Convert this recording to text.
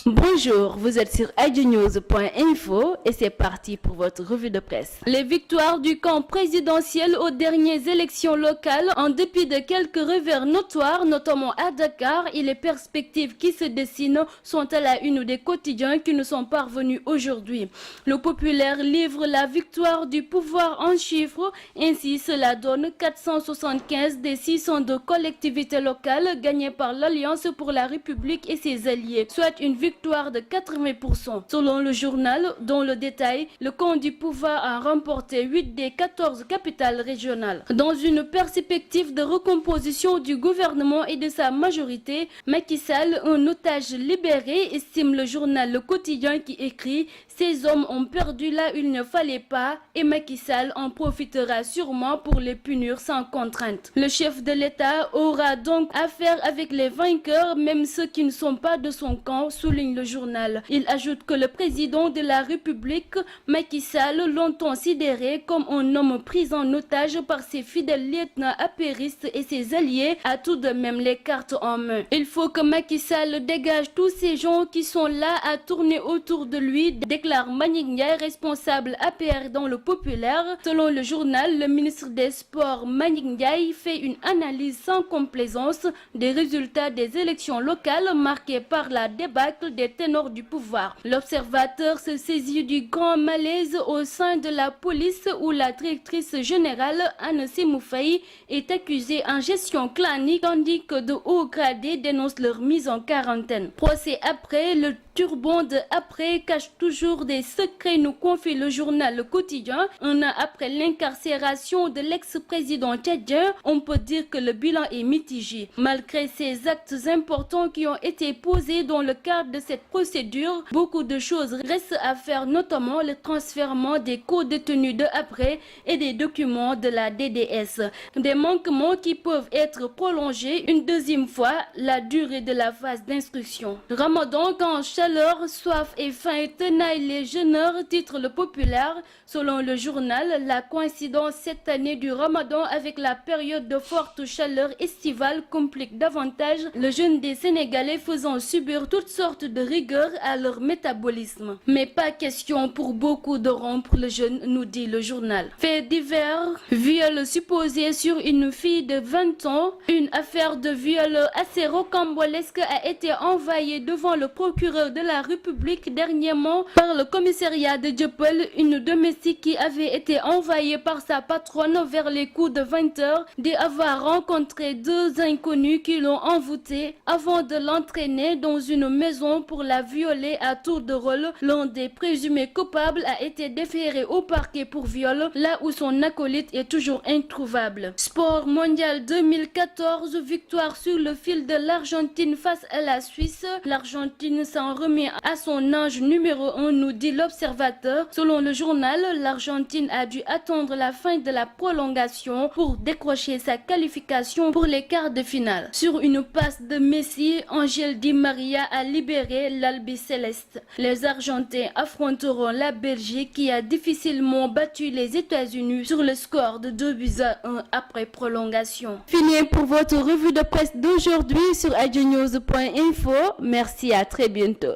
Bonjour, vous êtes sur idnews.info et c'est parti pour votre revue de presse. Les victoires du camp présidentiel aux dernières élections locales, en dépit de quelques revers notoires, notamment à Dakar, et les perspectives qui se dessinent sont à la une des quotidiens qui nous sont parvenus aujourd'hui. Le Populaire livre la victoire du pouvoir en chiffres, ainsi cela donne 475 des 602 collectivités locales gagnées par l'Alliance pour la République et ses alliés, soit une victoire de 80%. Selon le journal, dans le détail, le camp du pouvoir a remporté 8 des 14 capitales régionales. Dans une perspective de recomposition du gouvernement et de sa majorité, Macky Sall, un otage libéré, estime le journal Le Quotidien qui écrit « Ces hommes ont perdu là où il ne fallait pas et Macky Sall en profitera sûrement pour les punir sans contrainte. » Le chef de l'État aura donc affaire avec les vainqueurs, même ceux qui ne sont pas de son camp, souligne le journal. Il ajoute que le président de la République, Macky Sall, longtemps sidéré comme un homme pris en otage par ses fidèles lieutenants apéristes et ses alliés, a tout de même les cartes en main. Il faut que Macky Sall dégage tous ces gens qui sont là à tourner autour de lui, déclare Mbagnick Ndiaye, responsable APR dans le Populaire. Selon le journal, le ministre des Sports Mbagnick Ndiaye fait une analyse sans complaisance des résultats des élections locales marquées par la débâcle des ténors du pouvoir. L'Observateur se saisit du grand malaise au sein de la police où la directrice générale Anne Sémou Faye est accusée en gestion clanique tandis que de hauts gradés dénoncent leur mise en quarantaine. Procès après, le turban de après cache toujours des secrets, nous confie le journal Le Quotidien. Un an après l'incarcération de l'ex-président tchadien, on peut dire que le bilan est mitigé. Malgré ces actes importants qui ont été posés dans le cadre de cette procédure, beaucoup de choses restent à faire, notamment le transfèrement des co-détenus de après et des documents de la DDS. Des manquements qui peuvent être prolongés une deuxième fois la durée de la phase d'instruction. Ramadan quand chaleur, soif et faim tenaillent les jeûneurs, titre Le Populaire. Selon le journal, la coïncidence cette année du Ramadan avec la période de forte chaleur estivale complique davantage le jeûne des Sénégalais, faisant subir toutes sortes de rigueurs à leur métabolisme. Mais pas question pour beaucoup de rompre le jeûne, nous dit le journal. Fait divers, viol supposé sur une fille de 20 ans. Une affaire de viol assez rocambolesque a été envoyée devant le procureur de la République dernièrement par le commissariat de Dieuppeul, une domestique qui avait été envoyée par sa patronne vers les coups de 20 heures dit avoir rencontré deux inconnus qui l'ont envoûtée avant de l'entraîner dans une maison pour la violer à tour de rôle. L'un des présumés coupables a été déféré au parquet pour viol, là où son acolyte est toujours introuvable. Sport mondial 2014, victoire sur le fil de l'Argentine face à la Suisse. L'Argentine s'en remet à son ange numéro 1, nous dit l'Observateur. Selon le journal, l'Argentine a dû attendre la fin de la prolongation pour décrocher sa qualification pour les quarts de finale. Sur une passe de Messi, Angel Di Maria a libéré l'Albiceleste. Les Argentins affronteront la Belgique qui a difficilement battu les États-Unis sur le score de 2-1 après prolongation. Fini pour votre revue de presse d'aujourd'hui sur idnews.info. Merci, à très bientôt.